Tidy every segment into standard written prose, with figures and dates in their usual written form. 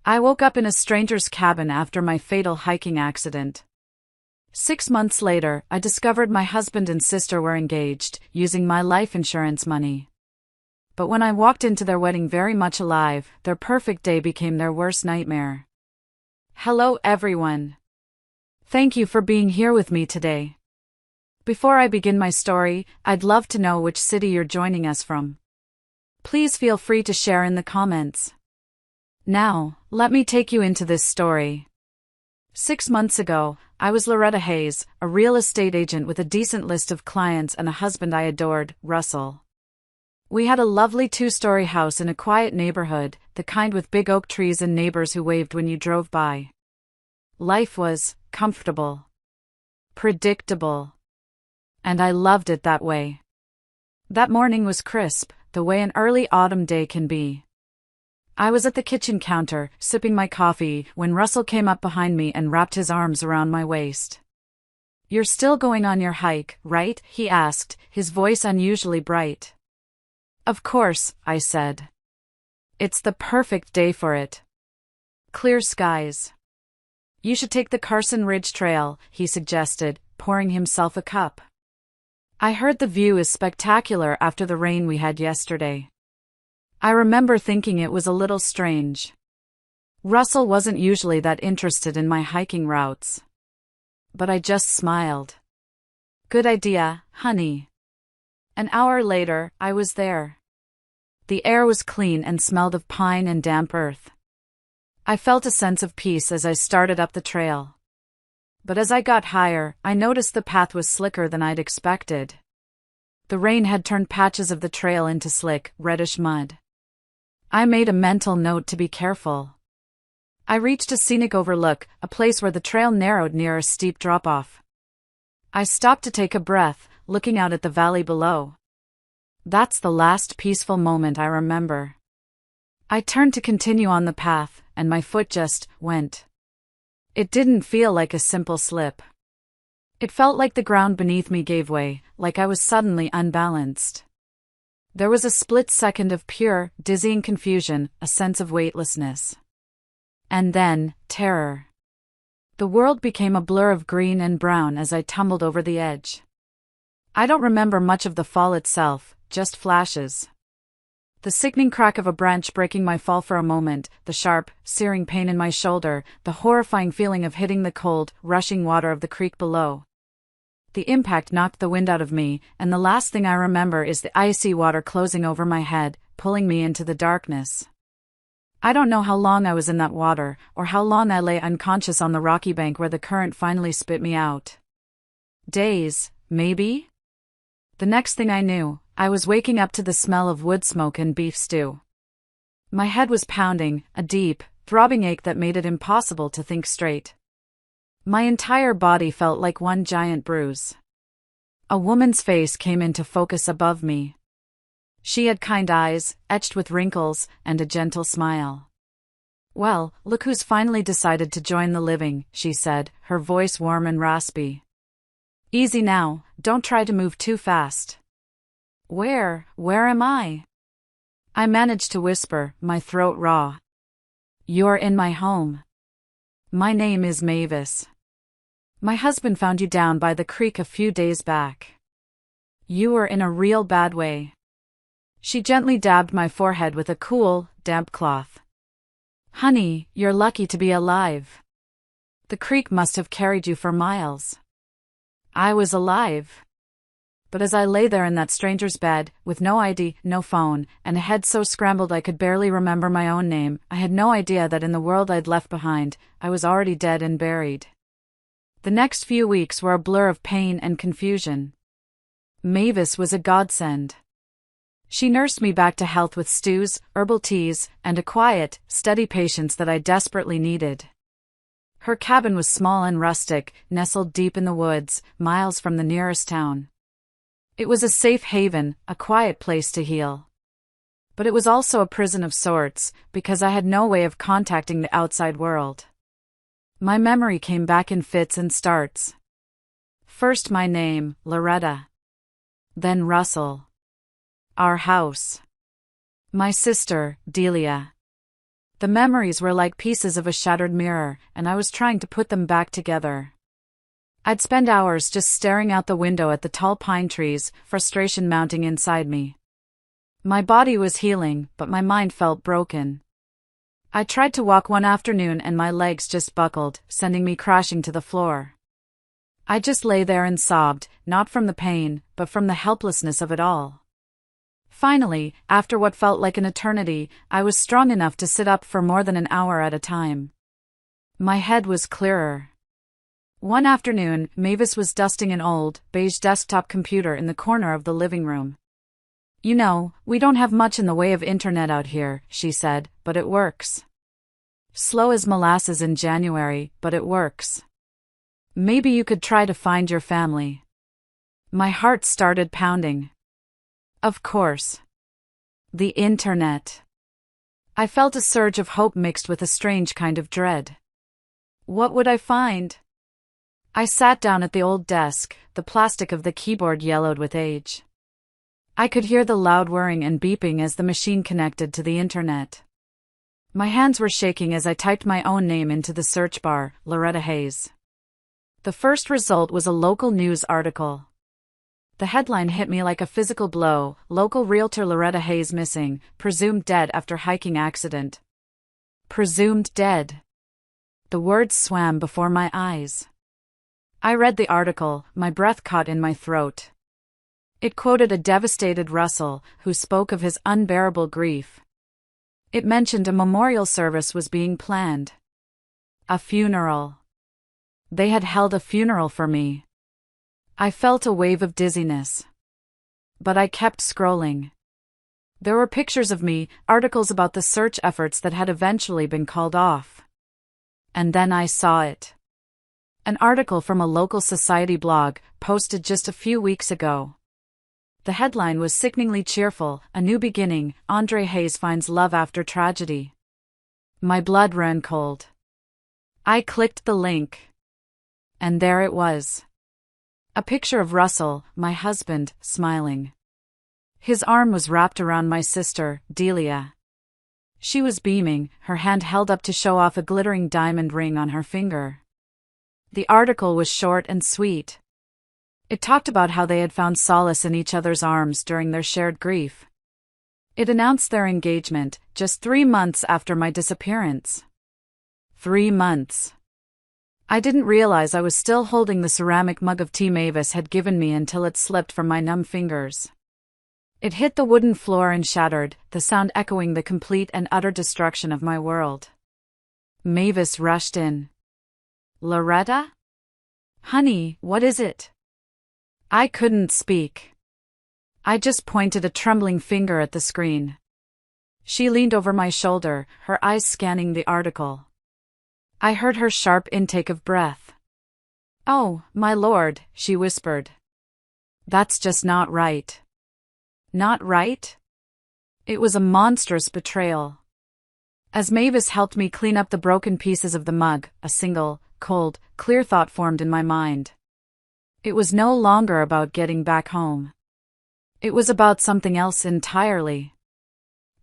I woke up in a stranger's cabin after my fatal hiking accident. 6 months later, I discovered my husband and sister were engaged, using my life insurance money. But when I walked into their wedding very much alive, their perfect day became their worst nightmare. Hello everyone. Thank you for being here with me today. Before I begin my story, I'd love to know which city you're joining us from. Please feel free to share in the comments. Now, let me take you into this story. 6 months ago, I was Loretta Hayes, a real estate agent with a decent list of clients and a husband I adored, Russell. We had a lovely 2-story house in a quiet neighborhood, the kind with big oak trees and neighbors who waved when you drove by. Life was comfortable, predictable, and I loved it that way. That morning was crisp, the way an early autumn day can be. I was at the kitchen counter, sipping my coffee, when Russell came up behind me and wrapped his arms around my waist. "You're still going on your hike, right?" he asked, his voice unusually bright. "Of course," I said. "It's the perfect day for it. Clear skies." "You should take the Carson Ridge Trail," he suggested, pouring himself a cup. "I heard the view is spectacular after the rain we had yesterday." I remember thinking it was a little strange. Russell wasn't usually that interested in my hiking routes. But I just smiled. "Good idea, honey." An hour later, I was there. The air was clean and smelled of pine and damp earth. I felt a sense of peace as I started up the trail. But as I got higher, I noticed the path was slicker than I'd expected. The rain had turned patches of the trail into slick, reddish mud. I made a mental note to be careful. I reached a scenic overlook, a place where the trail narrowed near a steep drop-off. I stopped to take a breath, looking out at the valley below. That's the last peaceful moment I remember. I turned to continue on the path, and my foot just went. It didn't feel like a simple slip. It felt like the ground beneath me gave way, like I was suddenly unbalanced. There was a split second of pure, dizzying confusion, a sense of weightlessness. And then, terror. The world became a blur of green and brown as I tumbled over the edge. I don't remember much of the fall itself, just flashes. The sickening crack of a branch breaking my fall for a moment, the sharp, searing pain in my shoulder, the horrifying feeling of hitting the cold, rushing water of the creek below. The impact knocked the wind out of me, and the last thing I remember is the icy water closing over my head, pulling me into the darkness. I don't know how long I was in that water, or how long I lay unconscious on the rocky bank where the current finally spit me out. Days, maybe? The next thing I knew, I was waking up to the smell of wood smoke and beef stew. My head was pounding, a deep, throbbing ache that made it impossible to think straight. My entire body felt like one giant bruise. A woman's face came into focus above me. She had kind eyes, etched with wrinkles, and a gentle smile. "Well, look who's finally decided to join the living," she said, her voice warm and raspy. "Easy now, don't try to move too fast." Where am I?" I managed to whisper, my throat raw. "You're in my home. My name is Mavis. My husband found you down by the creek a few days back. You were in a real bad way." She gently dabbed my forehead with a cool, damp cloth. "Honey, you're lucky to be alive. The creek must have carried you for miles." I was alive. But as I lay there in that stranger's bed, with no ID, no phone, and a head so scrambled I could barely remember my own name, I had no idea that in the world I'd left behind, I was already dead and buried. The next few weeks were a blur of pain and confusion. Mavis was a godsend. She nursed me back to health with stews, herbal teas, and a quiet, steady patience that I desperately needed. Her cabin was small and rustic, nestled deep in the woods, miles from the nearest town. It was a safe haven, a quiet place to heal. But it was also a prison of sorts, because I had no way of contacting the outside world. My memory came back in fits and starts. First my name, Loretta. Then Russell. Our house. My sister, Delia. The memories were like pieces of a shattered mirror, and I was trying to put them back together. I'd spend hours just staring out the window at the tall pine trees, frustration mounting inside me. My body was healing, but my mind felt broken. I tried to walk one afternoon and my legs just buckled, sending me crashing to the floor. I just lay there and sobbed, not from the pain, but from the helplessness of it all. Finally, after what felt like an eternity, I was strong enough to sit up for more than an hour at a time. My head was clearer. One afternoon, Mavis was dusting an old, beige desktop computer in the corner of the living room. "You know, we don't have much in the way of internet out here," she said, "but it works. Slow as molasses in January, but it works. Maybe you could try to find your family." My heart started pounding. Of course. The internet. I felt a surge of hope mixed with a strange kind of dread. What would I find? I sat down at the old desk, the plastic of the keyboard yellowed with age. I could hear the loud whirring and beeping as the machine connected to the internet. My hands were shaking as I typed my own name into the search bar, Loretta Hayes. The first result was a local news article. The headline hit me like a physical blow: "Local realtor Loretta Hayes missing, presumed dead after hiking accident." Presumed dead. The words swam before my eyes. I read the article, my breath caught in my throat. It quoted a devastated Russell, who spoke of his unbearable grief. It mentioned a memorial service was being planned. A funeral. They had held a funeral for me. I felt a wave of dizziness. But I kept scrolling. There were pictures of me, articles about the search efforts that had eventually been called off. And then I saw it. An article from a local society blog, posted just a few weeks ago. The headline was sickeningly cheerful: "A new beginning, Andre Hayes finds love after tragedy." My blood ran cold. I clicked the link. And there it was. A picture of Russell, my husband, smiling. His arm was wrapped around my sister, Delia. She was beaming, her hand held up to show off a glittering diamond ring on her finger. The article was short and sweet. It talked about how they had found solace in each other's arms during their shared grief. It announced their engagement, just 3 months after my disappearance. 3 months. I didn't realize I was still holding the ceramic mug of tea Mavis had given me until it slipped from my numb fingers. It hit the wooden floor and shattered, the sound echoing the complete and utter destruction of my world. Mavis rushed in. "Loretta? Honey, what is it?" I couldn't speak. I just pointed a trembling finger at the screen. She leaned over my shoulder, her eyes scanning the article. I heard her sharp intake of breath. "Oh, my lord," she whispered. "That's just not right." Not right? It was a monstrous betrayal. As Mavis helped me clean up the broken pieces of the mug, a single, cold, clear thought formed in my mind. It was no longer about getting back home. It was about something else entirely.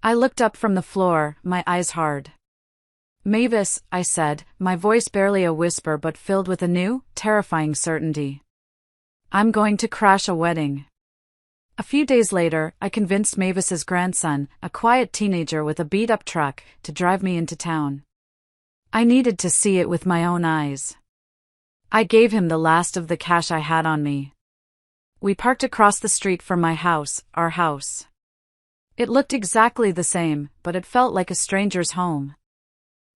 I looked up from the floor, my eyes hard. "Mavis," I said, my voice barely a whisper but filled with a new, terrifying certainty. "I'm going to crash a wedding." A few days later, I convinced Mavis's grandson, a quiet teenager with a beat-up truck, to drive me into town. I needed to see it with my own eyes. I gave him the last of the cash I had on me. We parked across the street from my house, our house. It looked exactly the same, but it felt like a stranger's home.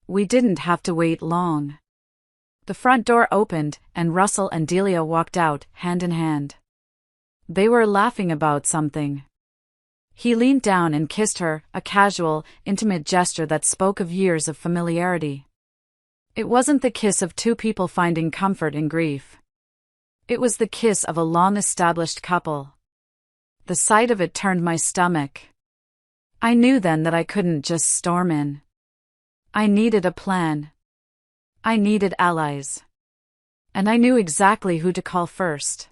We didn't have to wait long. The front door opened, and Russell and Delia walked out, hand in hand. They were laughing about something. He leaned down and kissed her, a casual, intimate gesture that spoke of years of familiarity. It wasn't the kiss of two people finding comfort in grief. It was the kiss of a long-established couple. The sight of it turned my stomach. I knew then that I couldn't just storm in. I needed a plan. I needed allies. And I knew exactly who to call first.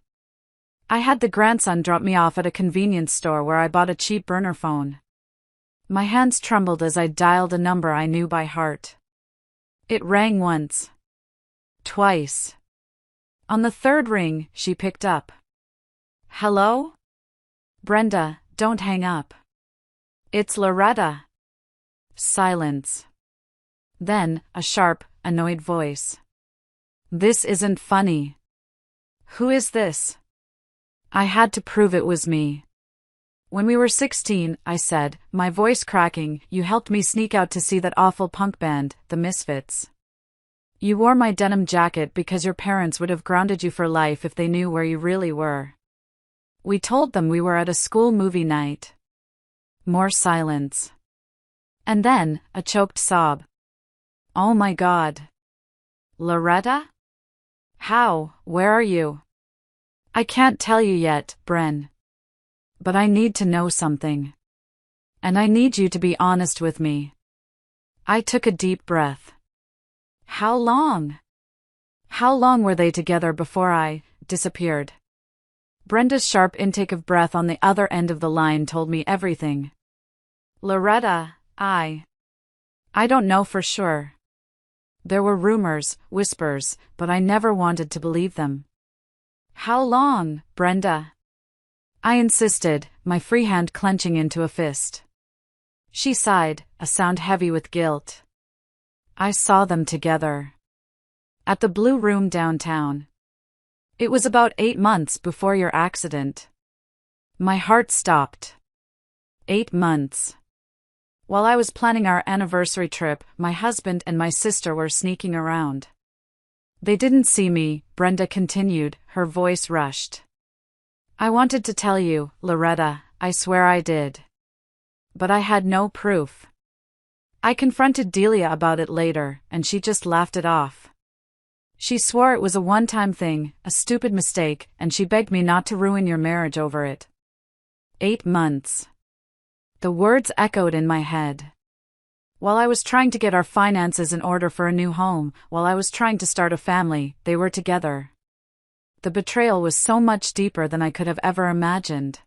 I had the grandson drop me off at a convenience store where I bought a cheap burner phone. My hands trembled as I dialed a number I knew by heart. It rang once. Twice. On the third ring, she picked up. Hello? Brenda, don't hang up. It's Loretta. Silence. Then, a sharp, annoyed voice. This isn't funny. Who is this? I had to prove it was me. When we were 16, I said, my voice cracking, you helped me sneak out to see that awful punk band, the Misfits. You wore my denim jacket because your parents would have grounded you for life if they knew where you really were. We told them we were at a school movie night. More silence. And then, a choked sob. Oh my God. Loretta? How? Where are you? I can't tell you yet, Bren. But I need to know something. And I need you to be honest with me. I took a deep breath. How long? How long were they together before I disappeared? Brenda's sharp intake of breath on the other end of the line told me everything. Loretta, I don't know for sure. There were rumors, whispers, but I never wanted to believe them. How long, Brenda? I insisted, my free hand clenching into a fist. She sighed, a sound heavy with guilt. I saw them together. At the Blue Room downtown. It was about 8 months before your accident. My heart stopped. 8 months. While I was planning our anniversary trip, my husband and my sister were sneaking around. They didn't see me, Brenda continued, her voice rushed. I wanted to tell you, Loretta, I swear I did. But I had no proof. I confronted Delia about it later, and she just laughed it off. She swore it was a one-time thing, a stupid mistake, and she begged me not to ruin your marriage over it. 8 months. The words echoed in my head. While I was trying to get our finances in order for a new home, while I was trying to start a family, they were together. The betrayal was so much deeper than I could have ever imagined.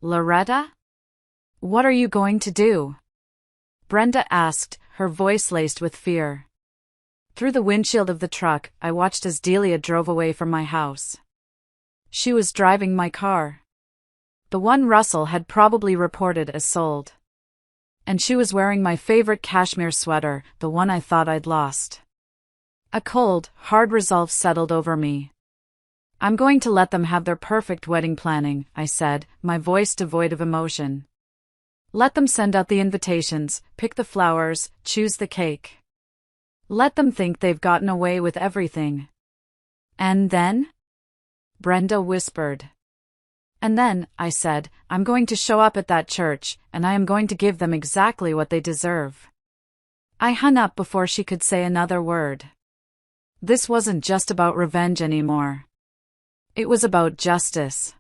Loretta? What are you going to do? Brenda asked, her voice laced with fear. Through the windshield of the truck, I watched as Delia drove away from my house. She was driving my car. The one Russell had probably reported as sold. And she was wearing my favorite cashmere sweater, the one I thought I'd lost. A cold, hard resolve settled over me. I'm going to let them have their perfect wedding planning, I said, my voice devoid of emotion. Let them send out the invitations, pick the flowers, choose the cake. Let them think they've gotten away with everything. And then? Brenda whispered. And then, I said, I'm going to show up at that church, and I am going to give them exactly what they deserve. I hung up before she could say another word. This wasn't just about revenge anymore. It was about justice.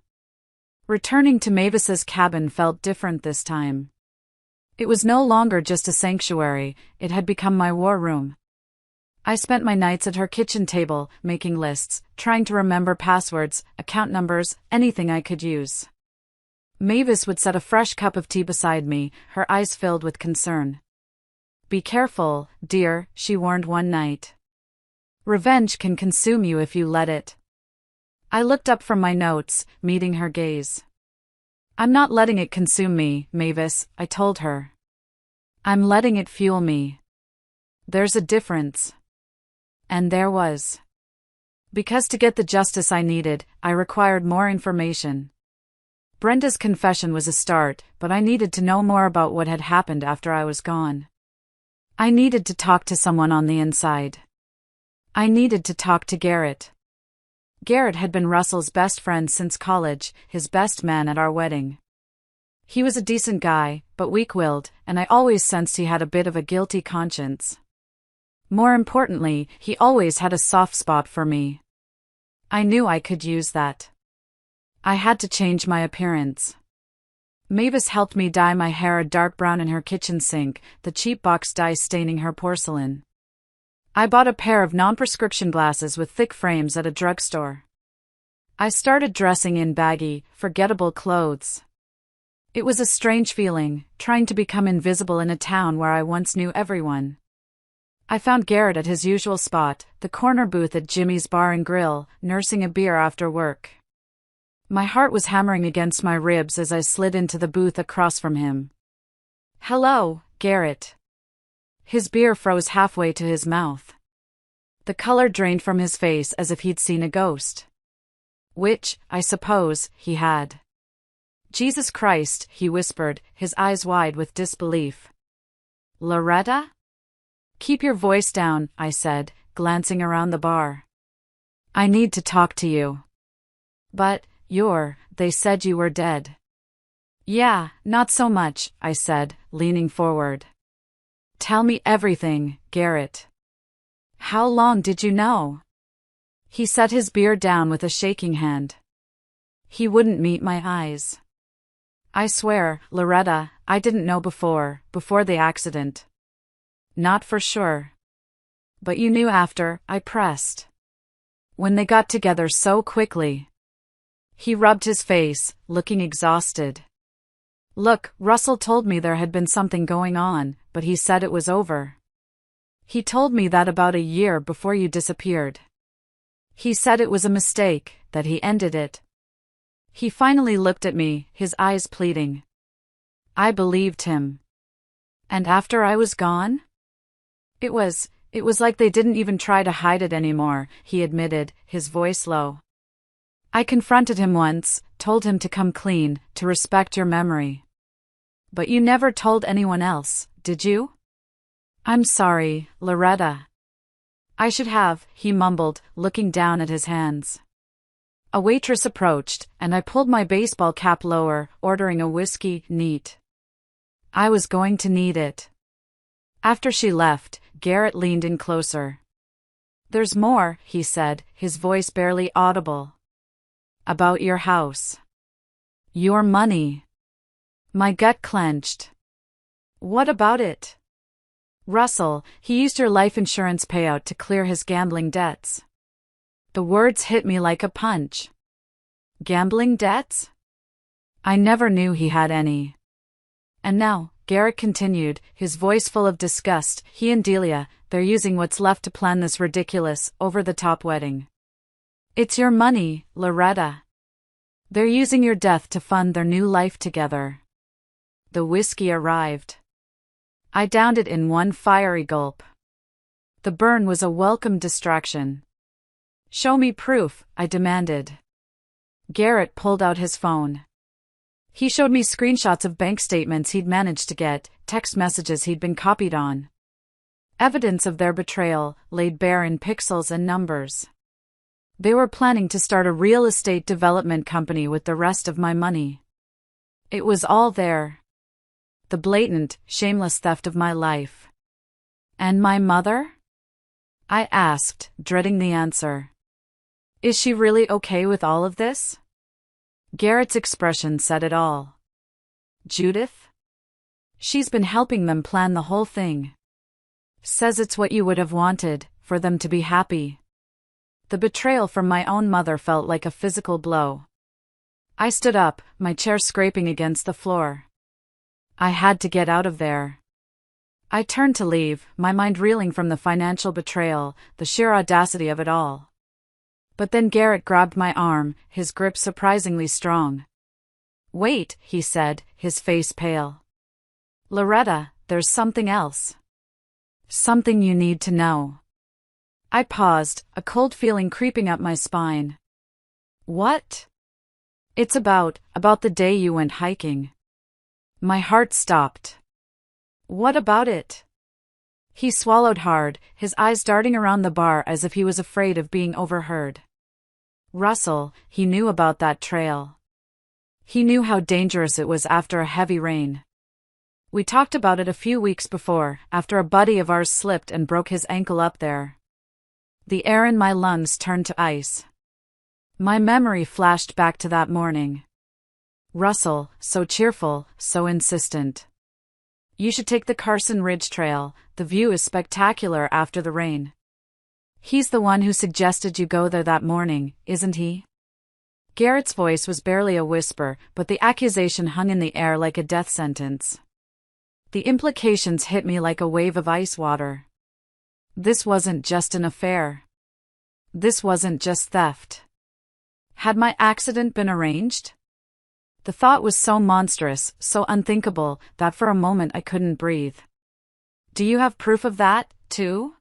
Returning to Mavis's cabin felt different this time. It was no longer just a sanctuary, it had become my war room. I spent my nights at her kitchen table, making lists, trying to remember passwords, account numbers, anything I could use. Mavis would set a fresh cup of tea beside me, her eyes filled with concern. Be careful, dear, she warned one night. Revenge can consume you if you let it. I looked up from my notes, meeting her gaze. I'm not letting it consume me, Mavis, I told her. I'm letting it fuel me. There's a difference. And there was. Because to get the justice I needed, I required more information. Brenda's confession was a start, but I needed to know more about what had happened after I was gone. I needed to talk to someone on the inside. I needed to talk to Garrett. Garrett had been Russell's best friend since college, his best man at our wedding. He was a decent guy, but weak-willed, and I always sensed he had a bit of a guilty conscience. More importantly, he always had a soft spot for me. I knew I could use that. I had to change my appearance. Mavis helped me dye my hair a dark brown in her kitchen sink, the cheap box dye staining her porcelain. I bought a pair of non-prescription glasses with thick frames at a drugstore. I started dressing in baggy, forgettable clothes. It was a strange feeling, trying to become invisible in a town where I once knew everyone. I found Garrett at his usual spot, the corner booth at Jimmy's Bar and Grill, nursing a beer after work. My heart was hammering against my ribs as I slid into the booth across from him. "Hello, Garrett." His beer froze halfway to his mouth. The color drained from his face as if he'd seen a ghost. Which, I suppose, he had. "Jesus Christ," he whispered, his eyes wide with disbelief. "Loretta?" "Keep your voice down," I said, glancing around the bar. "I need to talk to you." "But, they said you were dead." "Yeah, not so much," I said, leaning forward. "Tell me everything, Garrett." "How long did you know?" He set his beer down with a shaking hand. He wouldn't meet my eyes. "I swear, Loretta, I didn't know before the accident." "Not for sure." "But you knew after," I pressed. "When they got together so quickly." He rubbed his face, looking exhausted. "Look, Russell told me there had been something going on, but he said it was over. He told me that about a year before you disappeared. He said it was a mistake, that he ended it." He finally looked at me, his eyes pleading. I believed him. "And after I was gone?" It was like they didn't even try to hide it anymore," he admitted, his voice low. "I confronted him once, told him to come clean, to respect your memory. But you never told anyone else, did you?" "I'm sorry, Loretta." "I should have," he mumbled, looking down at his hands. A waitress approached, and I pulled my baseball cap lower, ordering a whiskey, neat. I was going to need it. After she left, Garrett leaned in closer. "There's more," he said, his voice barely audible. "About your house. Your money." My gut clenched. "What about it?" "Russell, he used your life insurance payout to clear his gambling debts." The words hit me like a punch. Gambling debts? I never knew he had any. "And now," Garrett continued, his voice full of disgust, "he and Delia, they're using what's left to plan this ridiculous, over-the-top wedding. It's your money, Loretta. They're using your death to fund their new life together." The whiskey arrived. I downed it in one fiery gulp. The burn was a welcome distraction. "Show me proof," I demanded. Garrett pulled out his phone. He showed me screenshots of bank statements he'd managed to get, text messages he'd been copied on. Evidence of their betrayal, laid bare in pixels and numbers. They were planning to start a real estate development company with the rest of my money. It was all there. The blatant, shameless theft of my life. "And my mother?" I asked, dreading the answer. "Is she really okay with all of this?" Garrett's expression said it all. "Judith? She's been helping them plan the whole thing. Says it's what you would have wanted, for them to be happy." The betrayal from my own mother felt like a physical blow. I stood up, my chair scraping against the floor. I had to get out of there. I turned to leave, my mind reeling from the financial betrayal, the sheer audacity of it all. But then Garrett grabbed my arm, his grip surprisingly strong. "Wait," he said, his face pale. "Loretta, there's something else. Something you need to know." I paused, a cold feeling creeping up my spine. "What?" "It's about the day you went hiking." My heart stopped. "What about it?" He swallowed hard, his eyes darting around the bar as if he was afraid of being overheard. Russell, he knew about that trail. He knew how dangerous it was after a heavy rain. We talked about it a few weeks before, after a buddy of ours slipped and broke his ankle up there. The air in my lungs turned to ice. My memory flashed back to that morning. Russell, so cheerful, so insistent. "You should take the Carson Ridge Trail, the view is spectacular after the rain." He's the one who suggested you go there that morning, isn't he? Garrett's voice was barely a whisper, but the accusation hung in the air like a death sentence. The implications hit me like a wave of ice water. This wasn't just an affair. This wasn't just theft. Had my accident been arranged? The thought was so monstrous, so unthinkable, that for a moment I couldn't breathe. Do you have proof of that, too?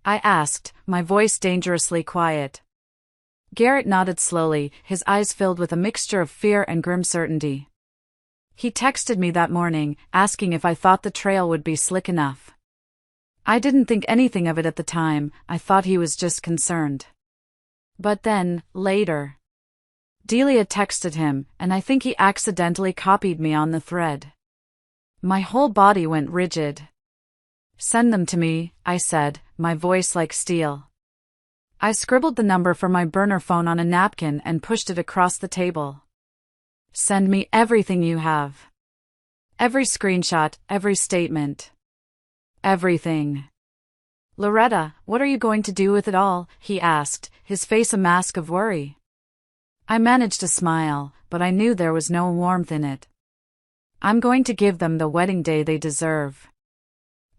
I asked, my voice dangerously quiet. Garrett nodded slowly, his eyes filled with a mixture of fear and grim certainty. He texted me that morning, asking if I thought the trail would be slick enough. I didn't think anything of it at the time, I thought he was just concerned. But then, later, Delia texted him, and I think he accidentally copied me on the thread. My whole body went rigid. Send them to me, I said, my voice like steel. I scribbled the number from my burner phone on a napkin and pushed it across the table. Send me everything you have. Every screenshot, every statement. Everything. Loretta, what are you going to do with it all? He asked, his face a mask of worry. I managed to smile, but I knew there was no warmth in it. I'm going to give them the wedding day they deserve.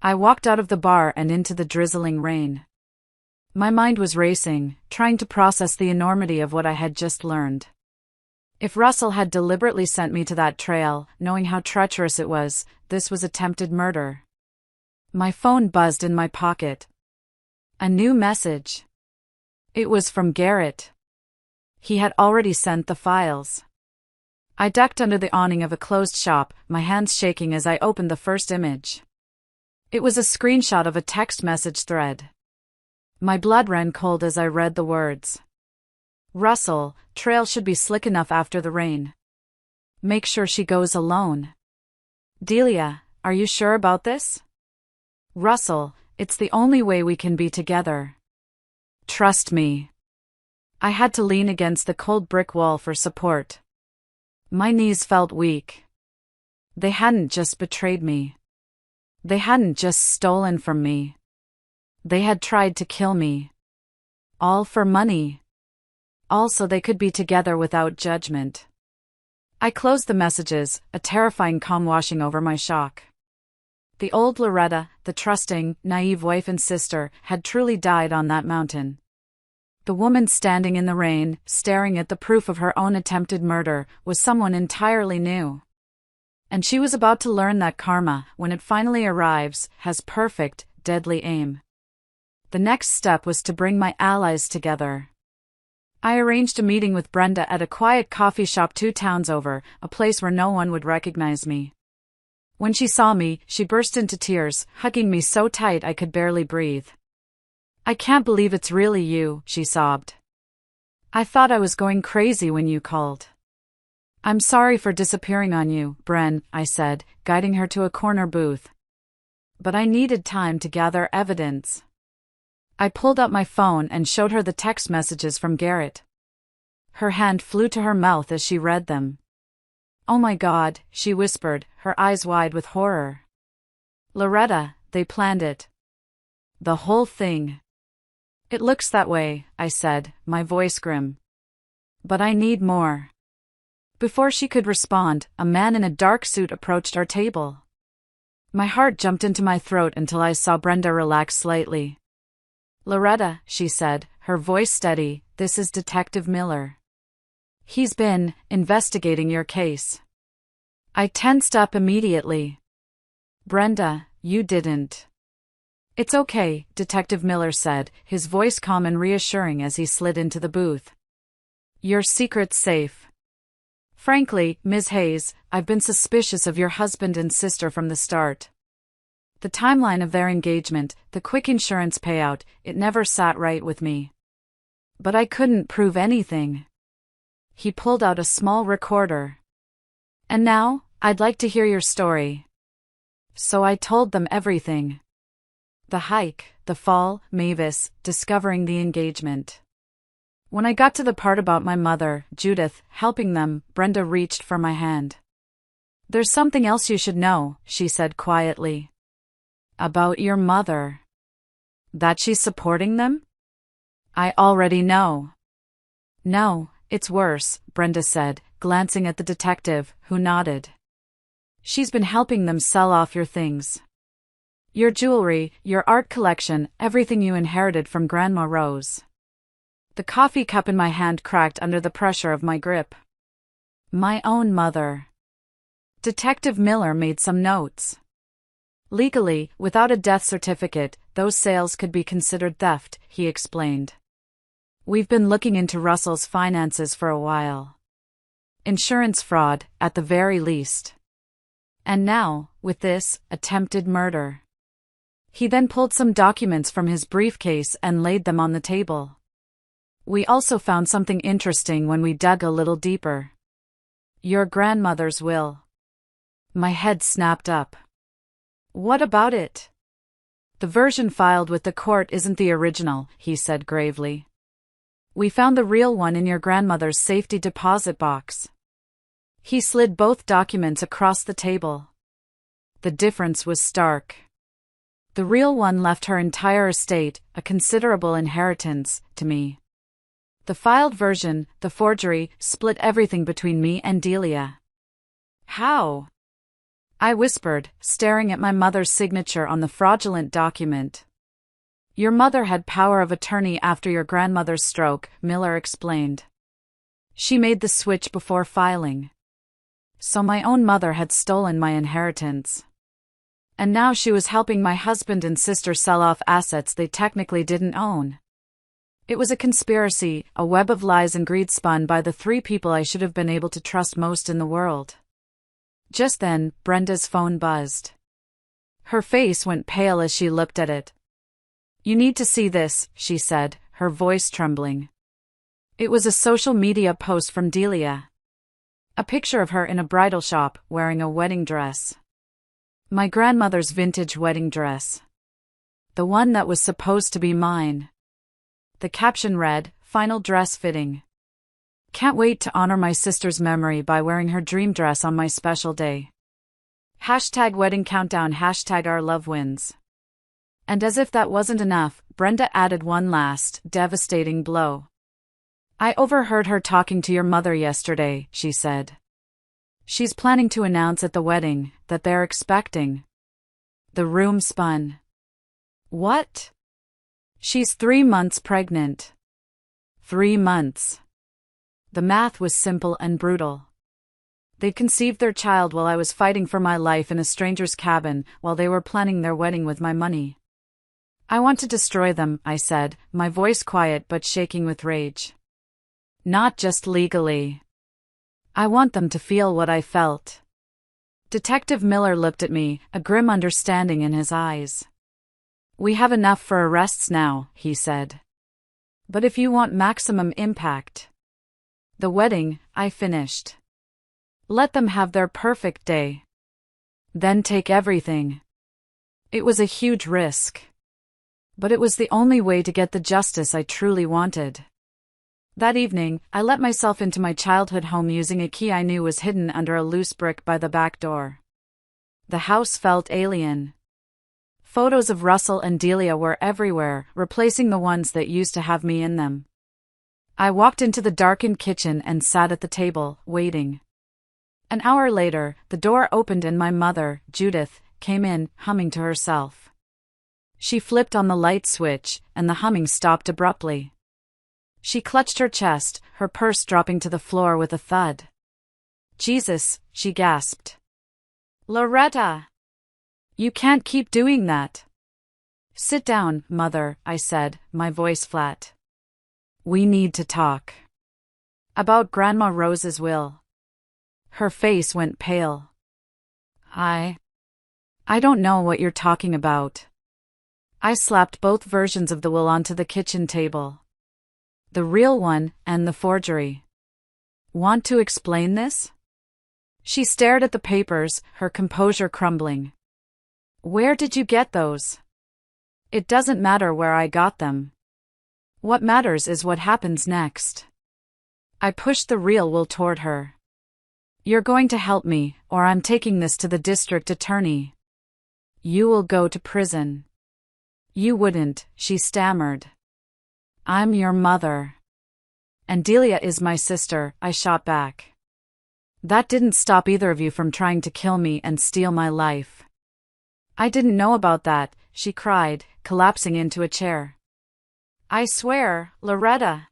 I walked out of the bar and into the drizzling rain. My mind was racing, trying to process the enormity of what I had just learned. If Russell had deliberately sent me to that trail, knowing how treacherous it was, this was attempted murder. My phone buzzed in my pocket. A new message. It was from Garrett. He had already sent the files. I ducked under the awning of a closed shop, my hands shaking as I opened the first image. It was a screenshot of a text message thread. My blood ran cold as I read the words. Russell, trail should be slick enough after the rain. Make sure she goes alone. Delia, are you sure about this? Russell, it's the only way we can be together. Trust me. I had to lean against the cold brick wall for support. My knees felt weak. They hadn't just betrayed me. They hadn't just stolen from me. They had tried to kill me. All for money. All so they could be together without judgment. I closed the messages, a terrifying calm washing over my shock. The old Loretta, the trusting, naive wife and sister, had truly died on that mountain. The woman standing in the rain, staring at the proof of her own attempted murder, was someone entirely new. And she was about to learn that karma, when it finally arrives, has perfect, deadly aim. The next step was to bring my allies together. I arranged a meeting with Brenda at a quiet coffee shop 2 towns over, a place where no one would recognize me. When she saw me, she burst into tears, hugging me so tight I could barely breathe. I can't believe it's really you, she sobbed. I thought I was going crazy when you called. I'm sorry for disappearing on you, Bren, I said, guiding her to a corner booth. But I needed time to gather evidence. I pulled out my phone and showed her the text messages from Garrett. Her hand flew to her mouth as she read them. Oh my God, she whispered, her eyes wide with horror. Loretta, they planned it. The whole thing. It looks that way, I said, my voice grim. But I need more. Before she could respond, a man in a dark suit approached our table. My heart jumped into my throat until I saw Brenda relax slightly. Loretta, she said, her voice steady, this is Detective Miller. He's been investigating your case. I tensed up immediately. Brenda, you didn't. It's okay, Detective Miller said, his voice calm and reassuring as he slid into the booth. Your secret's safe. Frankly, Ms. Hayes, I've been suspicious of your husband and sister from the start. The timeline of their engagement, the quick insurance payout, it never sat right with me. But I couldn't prove anything. He pulled out a small recorder. And now, I'd like to hear your story. So I told them everything. The hike, the fall, Mavis, discovering the engagement. When I got to the part about my mother, Judith, helping them, Brenda reached for my hand. There's something else you should know, she said quietly. About your mother. That she's supporting them? I already know. No, It's worse, Brenda said, glancing at the detective, who nodded. She's been helping them sell off your things. Your jewelry, your art collection, everything you inherited from Grandma Rose. The coffee cup in my hand cracked under the pressure of my grip. My own mother. Detective Miller made some notes. Legally, without a death certificate, those sales could be considered theft, he explained. We've been looking into Russell's finances for a while. Insurance fraud, at the very least. And now, with this, attempted murder. He then pulled some documents from his briefcase and laid them on the table. We also found something interesting when we dug a little deeper. Your grandmother's will. My head snapped up. What about it? The version filed with the court isn't the original, he said gravely. We found the real one in your grandmother's safety deposit box. He slid both documents across the table. The difference was stark. The real one left her entire estate, a considerable inheritance, to me. The filed version, the forgery, split everything between me and Delia. How? I whispered, staring at my mother's signature on the fraudulent document. Your mother had power of attorney after your grandmother's stroke, Miller explained. She made the switch before filing. So my own mother had stolen my inheritance. And now she was helping my husband and sister sell off assets they technically didn't own. It was a conspiracy, a web of lies and greed spun by the three people I should have been able to trust most in the world. Just then, Brenda's phone buzzed. Her face went pale as she looked at it. You need to see this, she said, her voice trembling. It was a social media post from Delia. A picture of her in a bridal shop, wearing a wedding dress. My grandmother's vintage wedding dress. The one that was supposed to be mine. The caption read, "Final dress fitting. Can't wait to honor my sister's memory by wearing her dream dress on my special day. #wedding countdown #our love wins." And as if that wasn't enough, Brenda added one last, devastating blow. I overheard her talking to your mother yesterday, she said. She's planning to announce at the wedding that they're expecting. The room spun. What? She's 3 months pregnant. 3 months. The math was simple and brutal. They'd conceived their child while I was fighting for my life in a stranger's cabin, while they were planning their wedding with my money. I want to destroy them, I said, my voice quiet but shaking with rage. Not just legally. I want them to feel what I felt. Detective Miller looked at me, a grim understanding in his eyes. We have enough for arrests now, he said. But if you want maximum impact. The wedding, I finished. Let them have their perfect day. Then take everything. It was a huge risk. But it was the only way to get the justice I truly wanted. That evening, I let myself into my childhood home using a key I knew was hidden under a loose brick by the back door. The house felt alien. Photos of Russell and Delia were everywhere, replacing the ones that used to have me in them. I walked into the darkened kitchen and sat at the table, waiting. An hour later, the door opened and my mother, Judith, came in, humming to herself. She flipped on the light switch, and the humming stopped abruptly. She clutched her chest, her purse dropping to the floor with a thud. Jesus, she gasped. Loretta! You can't keep doing that. Sit down, Mother, I said, my voice flat. We need to talk. About Grandma Rose's will. Her face went pale. I don't know what you're talking about. I slapped both versions of the will onto the kitchen table. The real one, and the forgery. Want to explain this? She stared at the papers, her composure crumbling. Where did you get those? It doesn't matter where I got them. What matters is what happens next. I pushed the real will toward her. You're going to help me, or I'm taking this to the district attorney. You will go to prison. You wouldn't, she stammered. I'm your mother. And Delia is my sister, I shot back. That didn't stop either of you from trying to kill me and steal my life. I didn't know about that, she cried, collapsing into a chair. I swear, Loretta.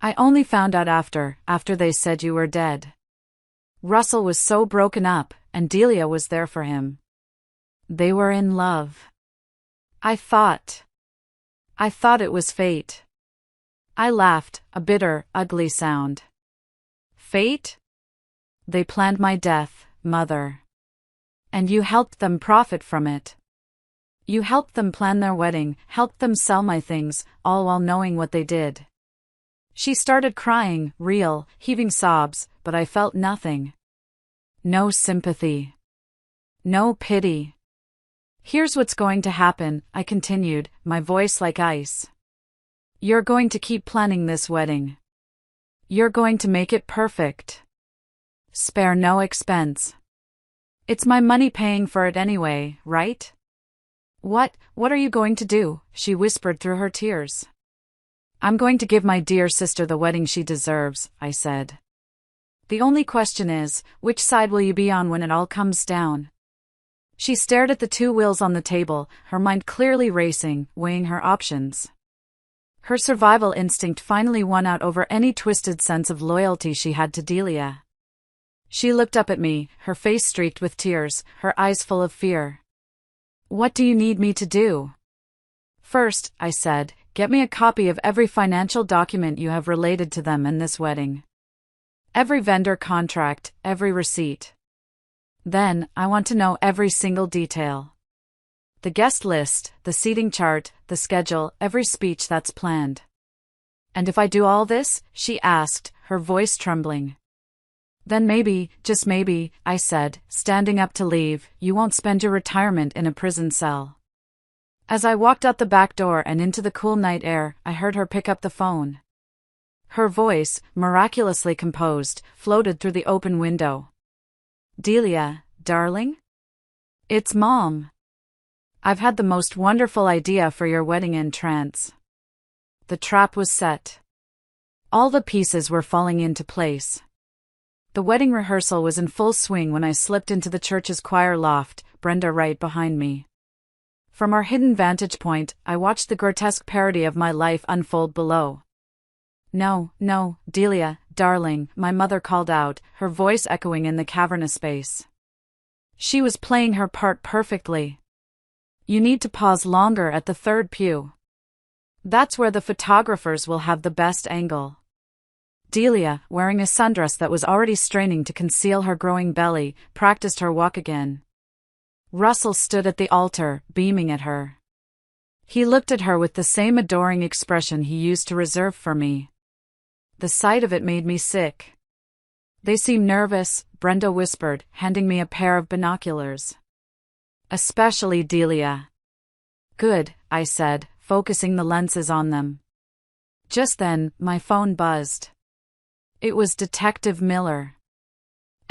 I only found out after they said you were dead. Russell was so broken up, and Delia was there for him. They were in love. I thought it was fate. I laughed, a bitter, ugly sound. Fate? They planned my death, Mother. And you helped them profit from it. You helped them plan their wedding, helped them sell my things, all while knowing what they did. She started crying, real, heaving sobs, but I felt nothing. No sympathy. No pity. Here's what's going to happen, I continued, my voice like ice. You're going to keep planning this wedding. You're going to make it perfect. Spare no expense. It's my money paying for it anyway, right? What are you going to do? She whispered through her tears. I'm going to give my dear sister the wedding she deserves, I said. The only question is, which side will you be on when it all comes down? She stared at the two wills on the table, her mind clearly racing, weighing her options. Her survival instinct finally won out over any twisted sense of loyalty she had to Delia. She looked up at me, her face streaked with tears, her eyes full of fear. What do you need me to do? First, I said, get me a copy of every financial document you have related to them and this wedding. Every vendor contract, every receipt. Then, I want to know every single detail. The guest list, the seating chart, the schedule, every speech that's planned. And if I do all this, she asked, her voice trembling. Then maybe, just maybe, I said, standing up to leave, you won't spend your retirement in a prison cell. As I walked out the back door and into the cool night air, I heard her pick up the phone. Her voice, miraculously composed, floated through the open window. Delia, darling? It's Mom. I've had the most wonderful idea for your wedding entrance. The trap was set. All the pieces were falling into place. The wedding rehearsal was in full swing when I slipped into the church's choir loft, Brenda right behind me. From our hidden vantage point, I watched the grotesque parody of my life unfold below. No, Delia, darling, my mother called out, her voice echoing in the cavernous space. She was playing her part perfectly. You need to pause longer at the third pew. That's where the photographers will have the best angle. Delia, wearing a sundress that was already straining to conceal her growing belly, practiced her walk again. Russell stood at the altar, beaming at her. He looked at her with the same adoring expression he used to reserve for me. The sight of it made me sick. They seem nervous, Brenda whispered, handing me a pair of binoculars. Especially Delia. Good, I said, focusing the lenses on them. Just then, my phone buzzed. It was Detective Miller.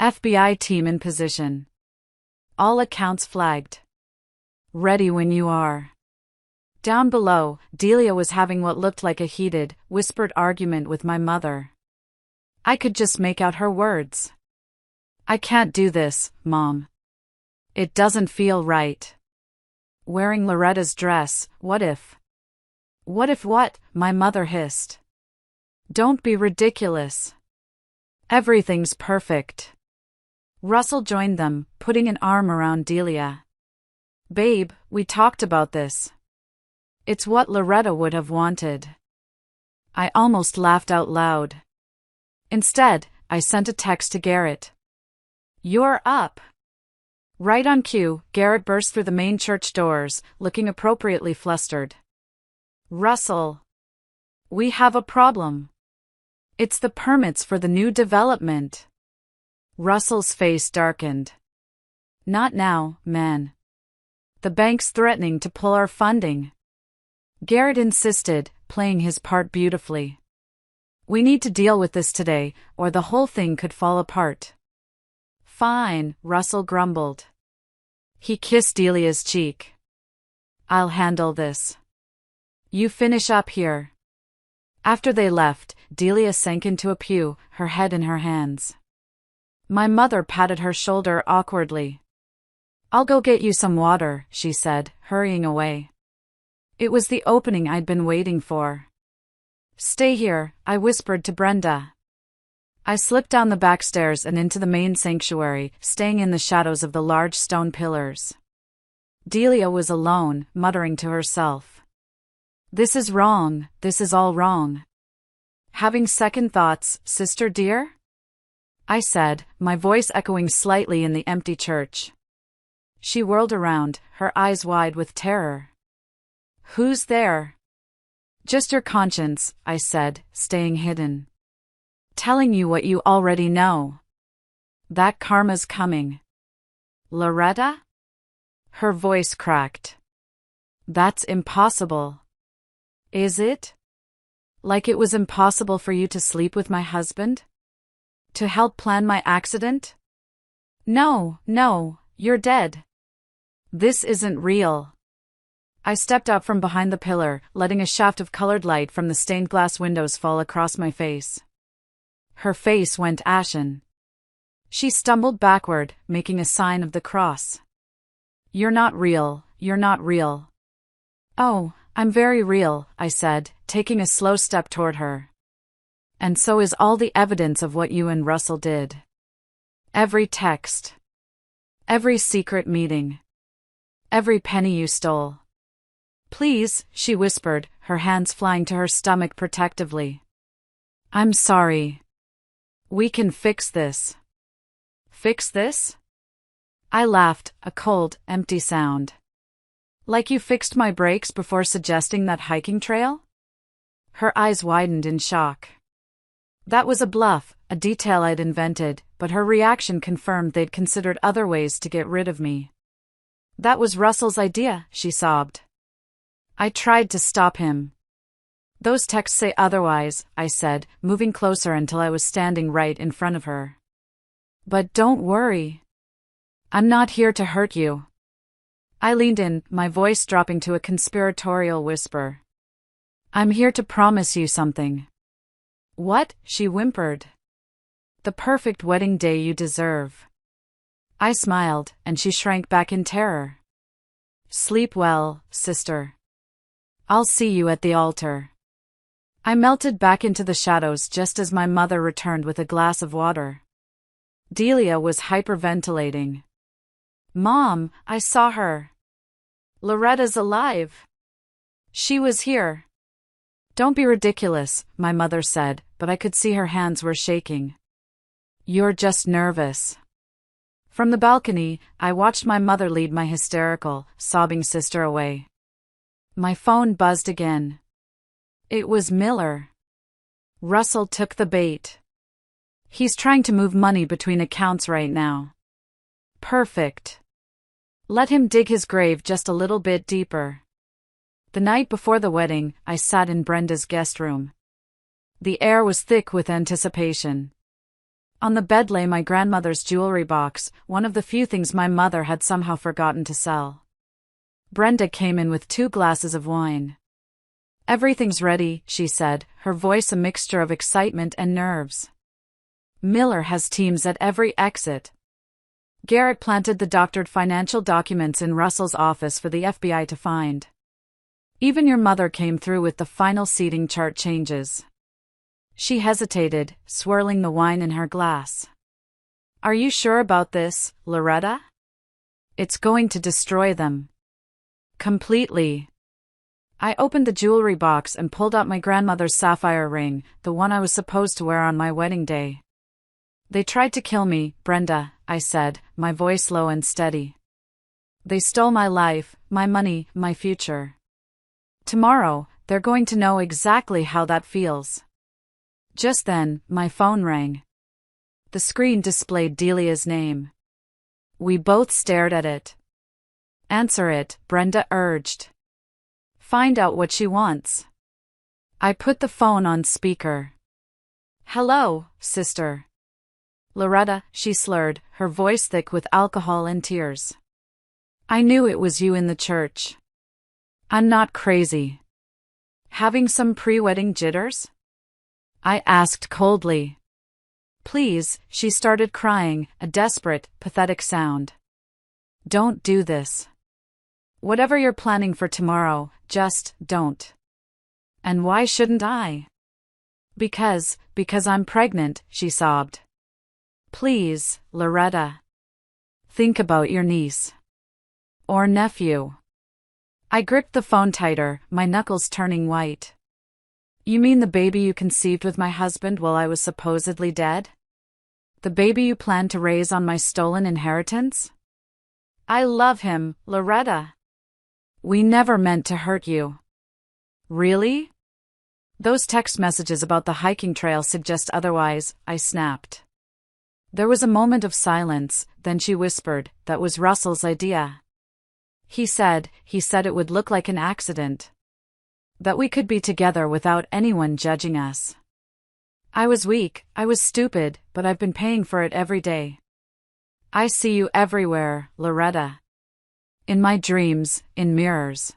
FBI team in position. All accounts flagged. Ready when you are. Down below, Delia was having what looked like a heated, whispered argument with my mother. I could just make out her words. I can't do this, Mom. It doesn't feel right. Wearing Loretta's dress, what if? What if what? My mother hissed. Don't be ridiculous. Everything's perfect. Russell joined them, putting an arm around Delia. Babe, we talked about this. It's what Loretta would have wanted. I almost laughed out loud. Instead, I sent a text to Garrett. You're up. Right on cue, Garrett burst through the main church doors, looking appropriately flustered. Russell. We have a problem. It's the permits for the new development. Russell's face darkened. Not now, man. The bank's threatening to pull our funding. Garrett insisted, playing his part beautifully. We need to deal with this today, or the whole thing could fall apart. Fine, Russell grumbled. He kissed Delia's cheek. I'll handle this. You finish up here. After they left, Delia sank into a pew, her head in her hands. My mother patted her shoulder awkwardly. I'll go get you some water, she said, hurrying away. It was the opening I'd been waiting for. Stay here, I whispered to Brenda. I slipped down the back stairs and into the main sanctuary, staying in the shadows of the large stone pillars. Delia was alone, muttering to herself. This is wrong, this is all wrong. Having second thoughts, sister dear? I said, my voice echoing slightly in the empty church. She whirled around, her eyes wide with terror. Who's there? Just your conscience, I said, staying hidden. Telling you what you already know. That karma's coming. Loretta? Her voice cracked. That's impossible. Is it? Like it was impossible for you to sleep with my husband? To help plan my accident? No, you're dead. This isn't real. I stepped out from behind the pillar, letting a shaft of colored light from the stained glass windows fall across my face. Her face went ashen. She stumbled backward, making a sign of the cross. You're not real, you're not real. Oh, I'm very real, I said, taking a slow step toward her. And so is all the evidence of what you and Russell did. Every text. Every secret meeting. Every penny you stole. Please, she whispered, her hands flying to her stomach protectively. I'm sorry. We can fix this. Fix this? I laughed, a cold, empty sound. Like you fixed my brakes before suggesting that hiking trail? Her eyes widened in shock. That was a bluff, a detail I'd invented, but her reaction confirmed they'd considered other ways to get rid of me. That was Russell's idea, she sobbed. I tried to stop him. Those texts say otherwise, I said, moving closer until I was standing right in front of her. But don't worry. I'm not here to hurt you. I leaned in, my voice dropping to a conspiratorial whisper. I'm here to promise you something. What? She whimpered. The perfect wedding day you deserve. I smiled, and she shrank back in terror. Sleep well, sister. I'll see you at the altar. I melted back into the shadows just as my mother returned with a glass of water. Delia was hyperventilating. Mom, I saw her. Loretta's alive. She was here. Don't be ridiculous, my mother said, but I could see her hands were shaking. You're just nervous. From the balcony, I watched my mother lead my hysterical, sobbing sister away. My phone buzzed again. It was Miller. Russell took the bait. He's trying to move money between accounts right now. Perfect. Let him dig his grave just a little bit deeper. The night before the wedding, I sat in Brenda's guest room. The air was thick with anticipation. On the bed lay my grandmother's jewelry box, one of the few things my mother had somehow forgotten to sell. Brenda came in with 2 glasses of wine. Everything's ready, she said, her voice a mixture of excitement and nerves. Miller has teams at every exit. Garrett planted the doctored financial documents in Russell's office for the FBI to find. Even your mother came through with the final seating chart changes. She hesitated, swirling the wine in her glass. Are you sure about this, Loretta? It's going to destroy them. Completely. I opened the jewelry box and pulled out my grandmother's sapphire ring, the one I was supposed to wear on my wedding day. They tried to kill me, Brenda, I said, my voice low and steady. They stole my life, my money, my future. Tomorrow, they're going to know exactly how that feels. Just then, my phone rang. The screen displayed Delia's name. We both stared at it. Answer it, Brenda urged. Find out what she wants. I put the phone on speaker. Hello, sister. Loretta, she slurred, her voice thick with alcohol and tears. I knew it was you in the church. I'm not crazy. Having some pre-wedding jitters? I asked coldly. Please, she started crying, a desperate, pathetic sound. Don't do this. Whatever you're planning for tomorrow, just don't. And why shouldn't I? Because I'm pregnant, she sobbed. Please, Loretta. Think about your niece. Or nephew. I gripped the phone tighter, my knuckles turning white. You mean the baby you conceived with my husband while I was supposedly dead? The baby you planned to raise on my stolen inheritance? I love him, Loretta. We never meant to hurt you. Really? Those text messages about the hiking trail suggest otherwise, I snapped. There was a moment of silence, then she whispered, that was Russell's idea. He said it would look like an accident. That we could be together without anyone judging us. I was weak, I was stupid, but I've been paying for it every day. I see you everywhere, Loretta. In my dreams, in mirrors.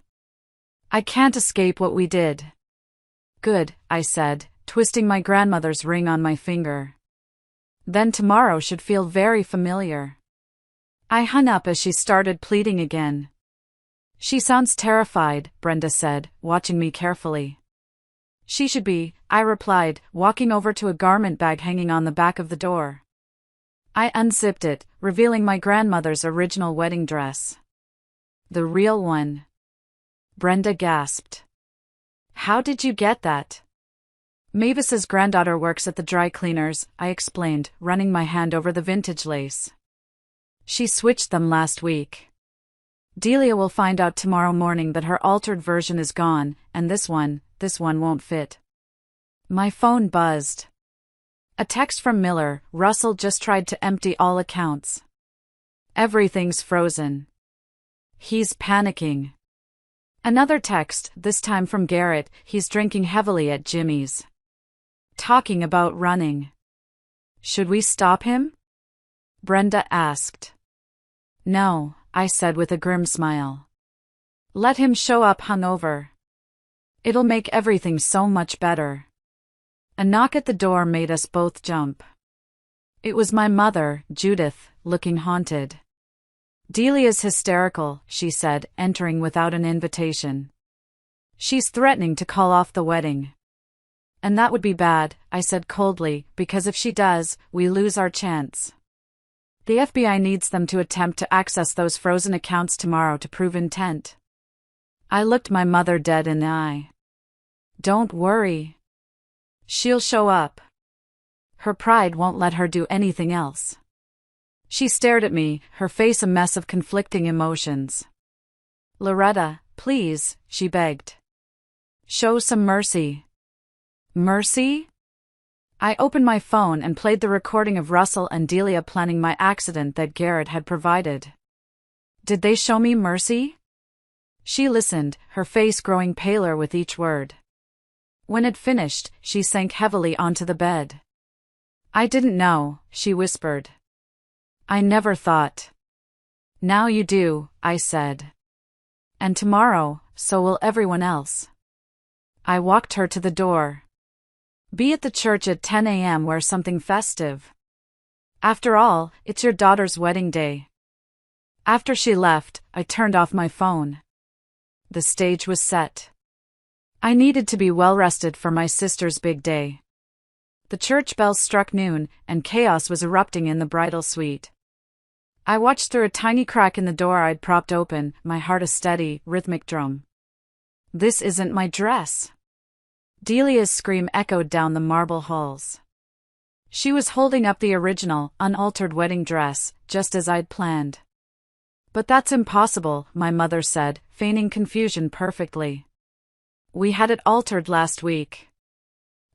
I can't escape what we did. Good, I said, twisting my grandmother's ring on my finger. Then tomorrow should feel very familiar. I hung up as she started pleading again. She sounds terrified, Brenda said, watching me carefully. She should be, I replied, walking over to a garment bag hanging on the back of the door. I unzipped it, revealing my grandmother's original wedding dress. The real one. Brenda gasped. How did you get that? Mavis's granddaughter works at the dry cleaners, I explained, running my hand over the vintage lace. She switched them last week. Delia will find out tomorrow morning that her altered version is gone, and this one won't fit. My phone buzzed. A text from Miller. Russell just tried to empty all accounts. Everything's frozen. He's panicking. Another text, this time from Garrett. He's drinking heavily at Jimmy's. Talking about running. Should we stop him? Brenda asked. No, I said with a grim smile. Let him show up hungover. It'll make everything so much better. A knock at the door made us both jump. It was my mother, Judith, looking haunted. Delia's hysterical, she said, entering without an invitation. She's threatening to call off the wedding. And that would be bad, I said coldly, because if she does, we lose our chance. The FBI needs them to attempt to access those frozen accounts tomorrow to prove intent. I looked my mother dead in the eye. Don't worry. She'll show up. Her pride won't let her do anything else. She stared at me, her face a mess of conflicting emotions. Loretta, please, she begged. Show some mercy. Mercy? I opened my phone and played the recording of Russell and Delia planning my accident that Garrett had provided. Did they show me mercy? She listened, her face growing paler with each word. When it finished, she sank heavily onto the bed. I didn't know, she whispered. I never thought. Now you do, I said. And tomorrow, so will everyone else. I walked her to the door. Be at the church at 10 a.m. Wear something festive. After all, it's your daughter's wedding day. After she left, I turned off my phone. The stage was set. I needed to be well rested for my sister's big day. The church bells struck noon, and chaos was erupting in the bridal suite. I watched through a tiny crack in the door I'd propped open, my heart a steady, rhythmic drum. This isn't my dress. Delia's scream echoed down the marble halls. She was holding up the original, unaltered wedding dress, just as I'd planned. But that's impossible, my mother said, feigning confusion perfectly. We had it altered last week.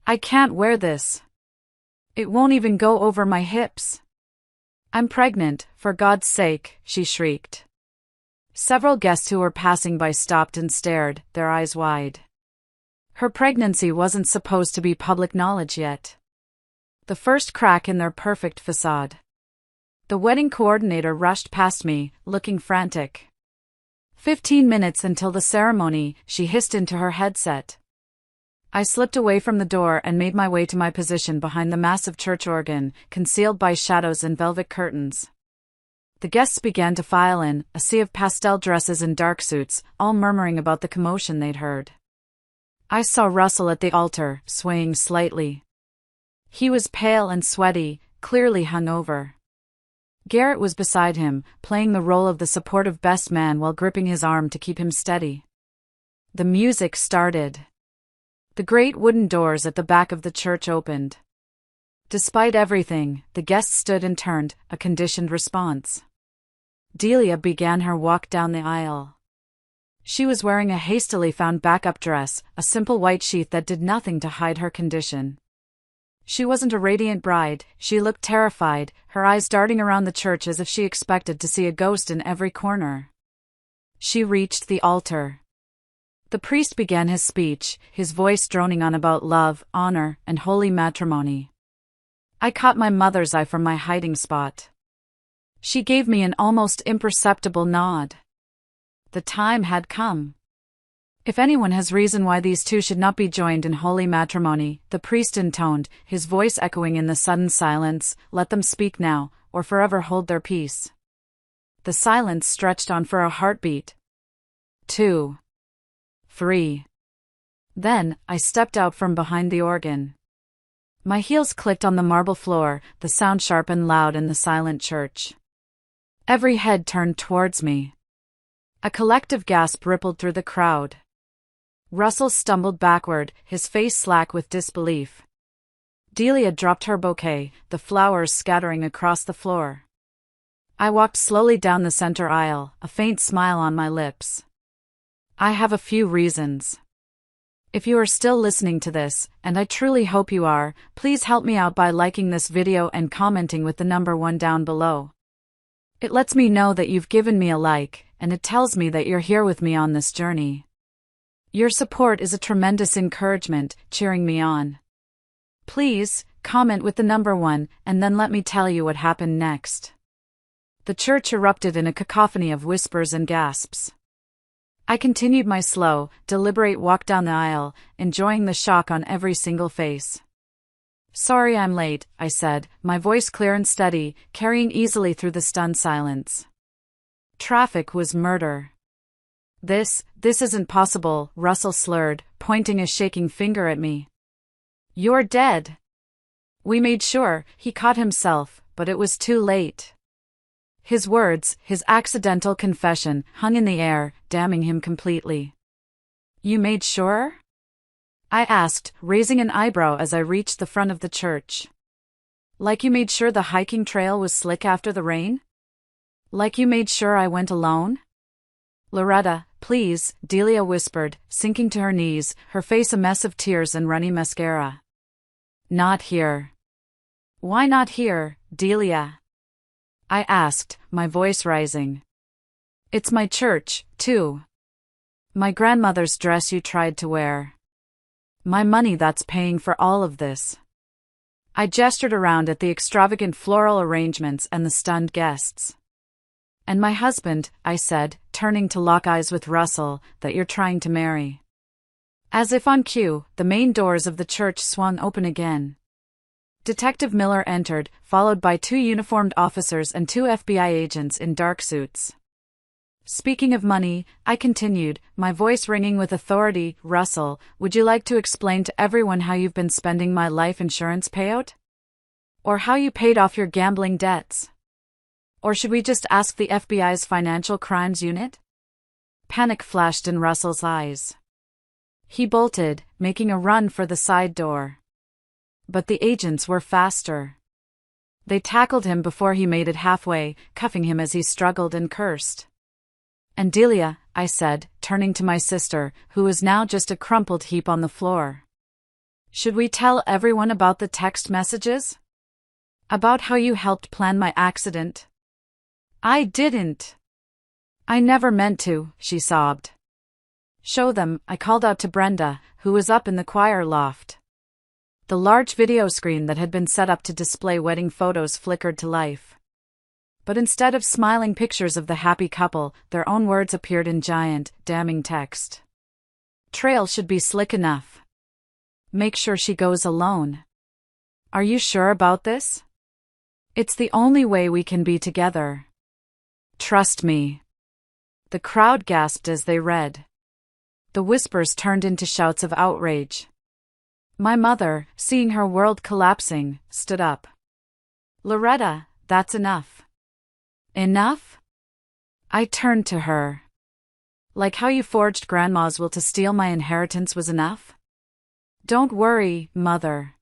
I can't wear this. It won't even go over my hips. I'm pregnant, for God's sake, she shrieked. Several guests who were passing by stopped and stared, their eyes wide. Her pregnancy wasn't supposed to be public knowledge yet. The first crack in their perfect facade. The wedding coordinator rushed past me, looking frantic. 15 minutes until the ceremony, she hissed into her headset. I slipped away from the door and made my way to my position behind the massive church organ, concealed by shadows and velvet curtains. The guests began to file in, a sea of pastel dresses and dark suits, all murmuring about the commotion they'd heard. I saw Russell at the altar, swaying slightly. He was pale and sweaty, clearly hungover. Garrett was beside him, playing the role of the supportive best man while gripping his arm to keep him steady. The music started. The great wooden doors at the back of the church opened. Despite everything, the guests stood and turned, a conditioned response. Delia began her walk down the aisle. She was wearing a hastily found backup dress, a simple white sheath that did nothing to hide her condition. She wasn't a radiant bride, she looked terrified, her eyes darting around the church as if she expected to see a ghost in every corner. She reached the altar. The priest began his speech, his voice droning on about love, honor, and holy matrimony. I caught my mother's eye from my hiding spot. She gave me an almost imperceptible nod. The time had come. If anyone has reason why these two should not be joined in holy matrimony, the priest intoned, his voice echoing in the sudden silence, let them speak now, or forever hold their peace. The silence stretched on for a heartbeat. 2. 3. Then, I stepped out from behind the organ. My heels clicked on the marble floor, the sound sharp and loud in the silent church. Every head turned towards me. A collective gasp rippled through the crowd. Russell stumbled backward, his face slack with disbelief. Delia dropped her bouquet, the flowers scattering across the floor. I walked slowly down the center aisle, a faint smile on my lips. I have a few reasons. If you are still listening to this, and I truly hope you are, please help me out by liking this video and commenting with the number 1 down below. It lets me know that you've given me a like, and it tells me that you're here with me on this journey. Your support is a tremendous encouragement, cheering me on. Please, comment with the number 1, and then let me tell you what happened next. The church erupted in a cacophony of whispers and gasps. I continued my slow, deliberate walk down the aisle, enjoying the shock on every single face. Sorry I'm late, I said, my voice clear and steady, carrying easily through the stunned silence. Traffic was murder. This isn't possible, Russell slurred, pointing a shaking finger at me. You're dead. We made sure, he caught himself, but it was too late. His words, his accidental confession, hung in the air, damning him completely. You made sure? I asked, raising an eyebrow as I reached the front of the church. Like you made sure the hiking trail was slick after the rain? Like you made sure I went alone? Loretta, please, Delia whispered, sinking to her knees, her face a mess of tears and runny mascara. Not here. Why not here, Delia? I asked, my voice rising. It's my church, too. My grandmother's dress you tried to wear. My money that's paying for all of this. I gestured around at the extravagant floral arrangements and the stunned guests. And my husband, I said, turning to lock eyes with Russell, that you're trying to marry. As if on cue, the main doors of the church swung open again. Detective Miller entered, followed by 2 uniformed officers and 2 FBI agents in dark suits. Speaking of money, I continued, my voice ringing with authority, Russell, would you like to explain to everyone how you've been spending my life insurance payout? Or how you paid off your gambling debts? Or should we just ask the FBI's Financial Crimes Unit? Panic flashed in Russell's eyes. He bolted, making a run for the side door. But the agents were faster. They tackled him before he made it halfway, cuffing him as he struggled and cursed. And Delia, I said, turning to my sister, who was now just a crumpled heap on the floor. Should we tell everyone about the text messages? About how you helped plan my accident? I didn't. I never meant to, she sobbed. Show them, I called out to Brenda, who was up in the choir loft. The large video screen that had been set up to display wedding photos flickered to life. But instead of smiling pictures of the happy couple, their own words appeared in giant, damning text. Trail should be slick enough. Make sure she goes alone. Are you sure about this? It's the only way we can be together. Trust me. The crowd gasped as they read. The whispers turned into shouts of outrage. My mother, seeing her world collapsing, stood up. Loretta, that's enough. Enough? I turned to her. Like how you forged Grandma's will to steal my inheritance was enough? Don't worry, Mother.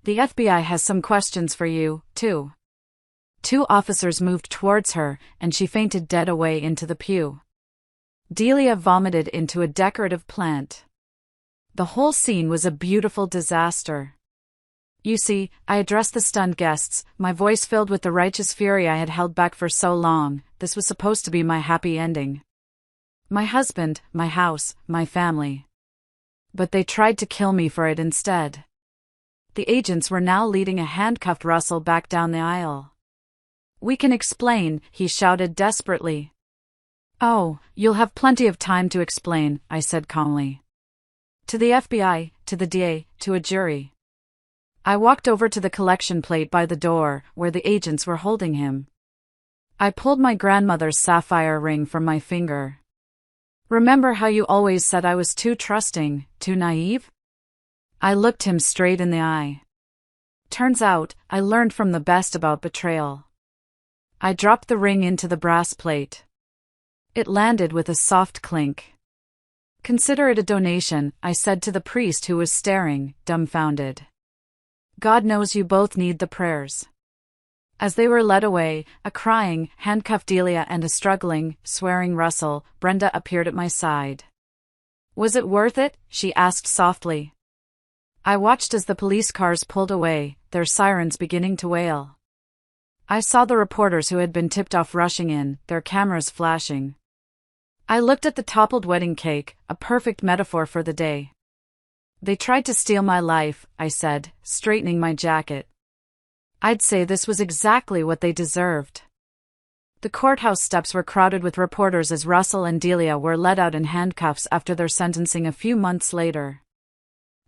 The FBI has some questions for you, too. 2 officers moved towards her, and she fainted dead away into the pew. Delia vomited into a decorative plant. The whole scene was a beautiful disaster. You see, I addressed the stunned guests, my voice filled with the righteous fury I had held back for so long. This was supposed to be my happy ending. My husband, my house, my family. But they tried to kill me for it instead. The agents were now leading a handcuffed Russell back down the aisle. We can explain, he shouted desperately. Oh, you'll have plenty of time to explain, I said calmly. To the FBI, to the DA, to a jury. I walked over to the collection plate by the door, where the agents were holding him. I pulled my grandmother's sapphire ring from my finger. Remember how you always said I was too trusting, too naive? I looked him straight in the eye. Turns out, I learned from the best about betrayal. I dropped the ring into the brass plate. It landed with a soft clink. Consider it a donation, I said to the priest who was staring, dumbfounded. God knows you both need the prayers. As they were led away, a crying, handcuffed Delia and a struggling, swearing Russell, Brenda appeared at my side. Was it worth it? She asked softly. I watched as the police cars pulled away, their sirens beginning to wail. I saw the reporters who had been tipped off rushing in, their cameras flashing. I looked at the toppled wedding cake, a perfect metaphor for the day. They tried to steal my life, I said, straightening my jacket. I'd say this was exactly what they deserved. The courthouse steps were crowded with reporters as Russell and Delia were let out in handcuffs after their sentencing a few months later.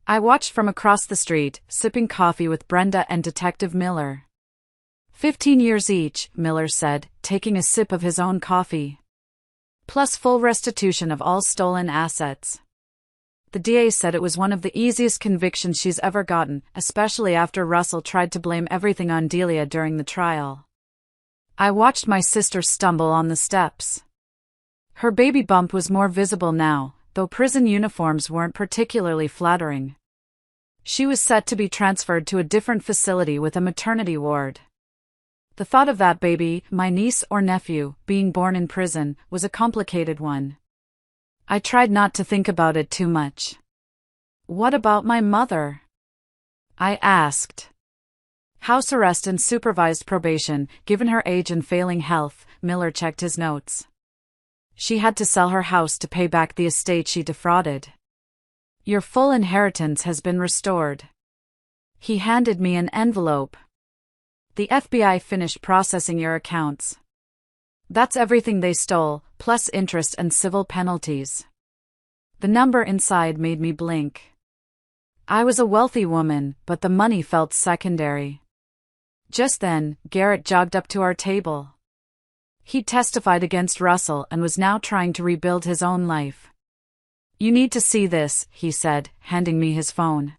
I watched from across the street, sipping coffee with Brenda and Detective Miller. 15 years each, Miller said, taking a sip of his own coffee. Plus full restitution of all stolen assets. The DA said it was one of the easiest convictions she's ever gotten, especially after Russell tried to blame everything on Delia during the trial. I watched my sister stumble on the steps. Her baby bump was more visible now, though prison uniforms weren't particularly flattering. She was set to be transferred to a different facility with a maternity ward. The thought of that baby, my niece or nephew, being born in prison, was a complicated one. I tried not to think about it too much. What about my mother? I asked. House arrest and supervised probation, given her age and failing health, Miller checked his notes. She had to sell her house to pay back the estate she defrauded. Your full inheritance has been restored. He handed me an envelope. The FBI finished processing your accounts. That's everything they stole, plus interest and civil penalties. The number inside made me blink. I was a wealthy woman, but the money felt secondary. Just then, Garrett jogged up to our table. He testified against Russell and was now trying to rebuild his own life. You need to see this, he said, handing me his phone.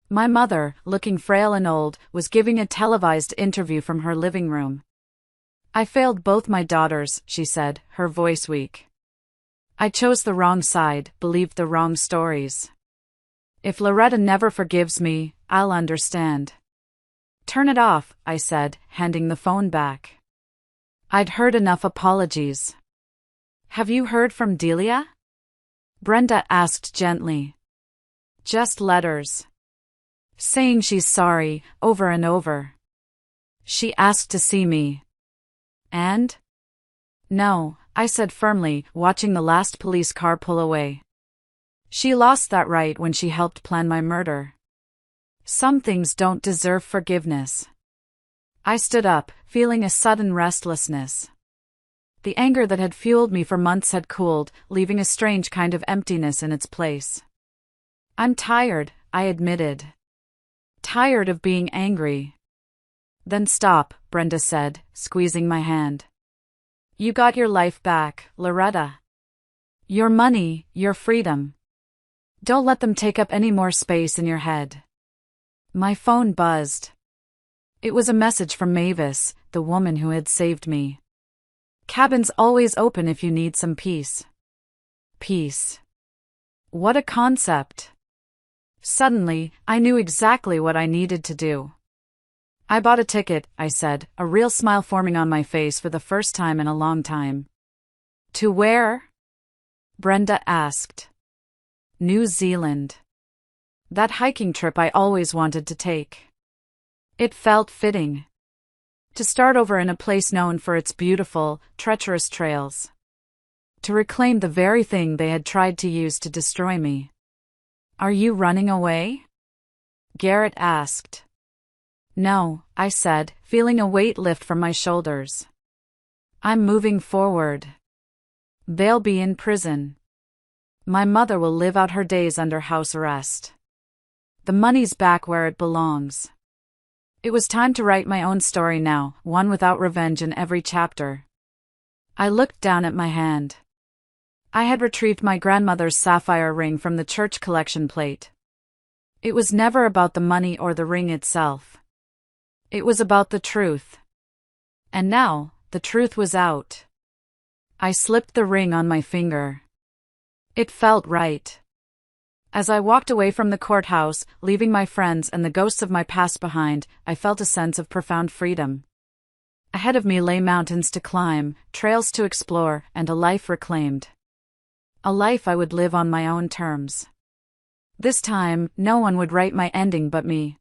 My mother, looking frail and old, was giving a televised interview from her living room. I failed both my daughters, she said, her voice weak. I chose the wrong side, believed the wrong stories. If Loretta never forgives me, I'll understand. Turn it off, I said, handing the phone back. I'd heard enough apologies. Have you heard from Delia? Brenda asked gently. Just letters. Saying she's sorry, over and over. She asked to see me. And? No, I said firmly, watching the last police car pull away. She lost that right when she helped plan my murder. Some things don't deserve forgiveness. I stood up, feeling a sudden restlessness. The anger that had fueled me for months had cooled, leaving a strange kind of emptiness in its place. I'm tired, I admitted. Tired of being angry. Then stop, Brenda said, squeezing my hand. You got your life back, Loretta. Your money, your freedom. Don't let them take up any more space in your head. My phone buzzed. It was a message from Mavis, the woman who had saved me. Cabin's always open if you need some peace. Peace. What a concept. Suddenly, I knew exactly what I needed to do. I bought a ticket, I said, a real smile forming on my face for the first time in a long time. To where? Brenda asked. New Zealand. That hiking trip I always wanted to take. It felt fitting. To start over in a place known for its beautiful, treacherous trails. To reclaim the very thing they had tried to use to destroy me. Are you running away? Garrett asked. No, I said, feeling a weight lift from my shoulders. I'm moving forward. They'll be in prison. My mother will live out her days under house arrest. The money's back where it belongs. It was time to write my own story now, one without revenge in every chapter. I looked down at my hand. I had retrieved my grandmother's sapphire ring from the church collection plate. It was never about the money or the ring itself. It was about the truth. And now, the truth was out. I slipped the ring on my finger. It felt right. As I walked away from the courthouse, leaving my friends and the ghosts of my past behind, I felt a sense of profound freedom. Ahead of me lay mountains to climb, trails to explore, and a life reclaimed. A life I would live on my own terms. This time, no one would write my ending but me.